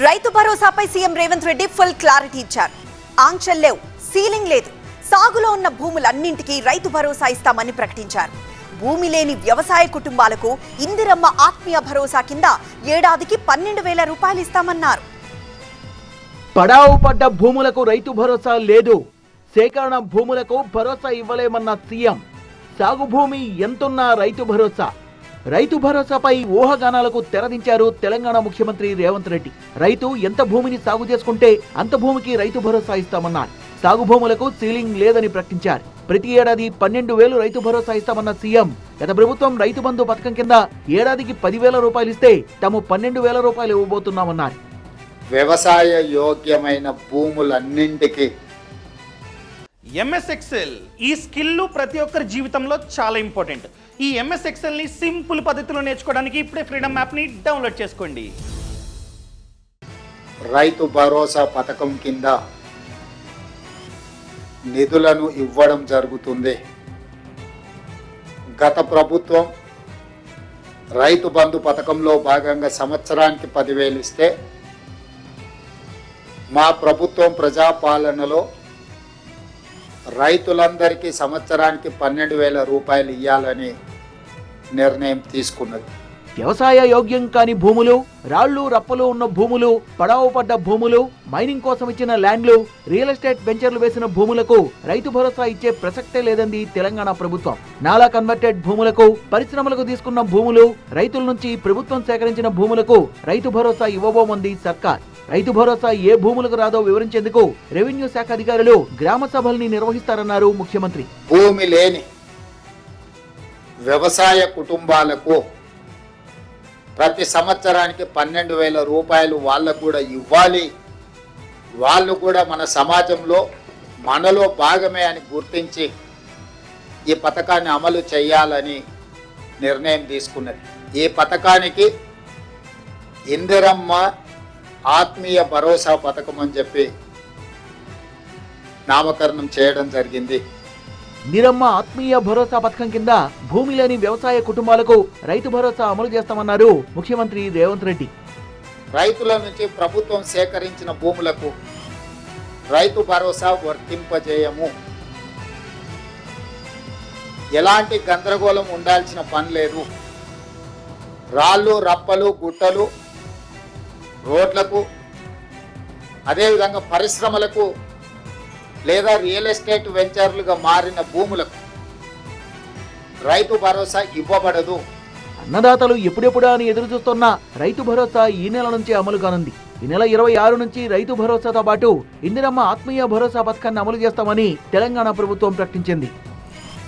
రైతు భరోసాపై CM Revanth Reddy full clarity ఇచ్చారు. ఆంక్షలు లేవు, సీలింగ్ లేదు. సాగులో ఉన్న భూములన్నింటికీ రైతు భరోసా ఇస్తామని ప్రకటించారు. భూమి లేని వ్యవసాయ కుటుంబాలకు ఇందిరమ్మ ఆత్మీయ భరోసా కింద ఏడాదికి 12,000 రూపాయలు ఇస్తామన్నారు. పడావు పడ్డ భూములకు రైతు భరోసా లేదు. సేకరణ భూములకు భరోసా ఇవ్వలేమన్న సీఎం. సాగు భూమి ఎంతున్నా రైతు భరోసా. రైతు భరోసాపై ఊహాగానాలకు తెరదించారు తెలంగాణ ముఖ్యమంత్రి రేవంత్ రెడ్డి. రైతు ఎంత భూమిని సాగు చేసుకుంటే అంత భూమికి రైతు భరోసా ఇస్తామన్నారు. సాగు భూములకు సీలింగ్ లేదని ప్రకటించారు. ప్రతి ఏడాది 12,000 రైతు భరోసా ఇస్తామన్న సీఎం గత ప్రభుత్వం రైతు బంధు పథకం కింద ఏడాదికి 10,000 రూపాయలు ఇస్తే తాము 12,000 రూపాయలు ఇవ్వబోతున్నామన్నారు. వ్యవసాయ యోగ్యమైన భూములన్నింటికి ఎంఎస్ ఎక్సెల్ ఈ స్కిల్ ప్రతి ఒక్కరి జీవితంలో చాలా ఇంపార్టెంట్. ఈ ఎంఎస్ ఎక్సెల్ ని సింపుల్ పద్ధతిలో నేర్చుకోవడానికి ఇప్పుడే ఫ్రీడమ్ యాప్ ని డౌన్లోడ్ చేసుకోండి. రైతు భరోసా పథకం కింద నిధులను ఇవ్వడం జరుగుతుంది. గత ప్రభుత్వం రైతు బంధు పథకంలో భాగంగా సంవత్సరానికి 10,000 ఇస్తే మా ప్రభుత్వం ప్రజాపాలనలో రైతులందరికీ సంవత్సరానికి 12,000 రూపాయలు ఇవ్వాలని నిర్ణయం తీసుకున్నది. వ్యవసాయ యోగ్యం కాని భూములు, రాళ్లు రప్పలు ఉన్న భూములు, పడావు పడ్డ భూములు, మైనింగ్ కోసం ఇచ్చిన ల్యాండ్లు, రియల్ ఎస్టేట్ వెంచర్లు వేసిన భూములకు రైతు భరోసా ఇచ్చే ప్రసక్తే లేదంది తెలంగాణ ప్రభుత్వం. నాలా కన్వర్టెడ్ భూములకు, పరిశ్రమలకు తీసుకున్న భూములు, రైతుల నుంచి ప్రభుత్వం సేకరించిన భూములకు రైతు భరోసా ఇవ్వబోమంది సర్కార్. రైతు భరోసా ఏ భూములకు రాదో వివరించేందుకు రెవెన్యూ శాఖ అధికారులు గ్రామ సభల్ని నిర్వహిస్తారన్నారు ముఖ్యమంత్రి. భూమి లేని వ్యవసాయ కుటుంబాలకు ప్రతి సంవత్సరానికి 12,000 రూపాయలు వాళ్ళకు కూడా ఇవ్వాలి. వాళ్ళు కూడా మన సమాజంలో మనలో భాగమే అని గుర్తించి ఈ పథకాన్ని అమలు చేయాలని నిర్ణయం తీసుకున్నది. ఈ పథకానికి ఇందిరమ్మ ఆత్మీయ భరోసా పథకం అని చెప్పి నామకరణం చేయడం జరిగింది. ఇందిరమ్మ ఆత్మీయ భరోసా పథకం కింద భూమి లేని వ్యవసాయ కుటుంబాలకు రైతు భరోసా అమలు చేస్తామన్నారు ముఖ్యమంత్రి రేవంత్ రెడ్డి. రైతుల నుంచి ప్రభుత్వం సేకరించిన భూములకు రైతు భరోసా వర్తింపజేయము. ఎలాంటి గందరగోళం ఉండాల్సిన పని లేదు. రాళ్ళు రప్పలు గుట్టలు రోడ్లకు, అదేవిధంగా పరిశ్రమలకు లేదా రియల్ ఎస్టేట్ వెంచర్లుగా మారిన భూములకు రైతు భరోసా ఇవ్వబడదు. అన్నదాతలు ఎప్పుడెప్పుడా అని ఎదురు చూస్తున్న రైతు భరోసా ఈ నెల నుంచి అమలు కానుంది. ఈ నెల 26 నుంచి రైతు భరోసాతో పాటు ఇందిరమ్మ ఆత్మీయ భరోసా పథకాన్ని అమలు చేస్తామని తెలంగాణ ప్రభుత్వం ప్రకటించింది.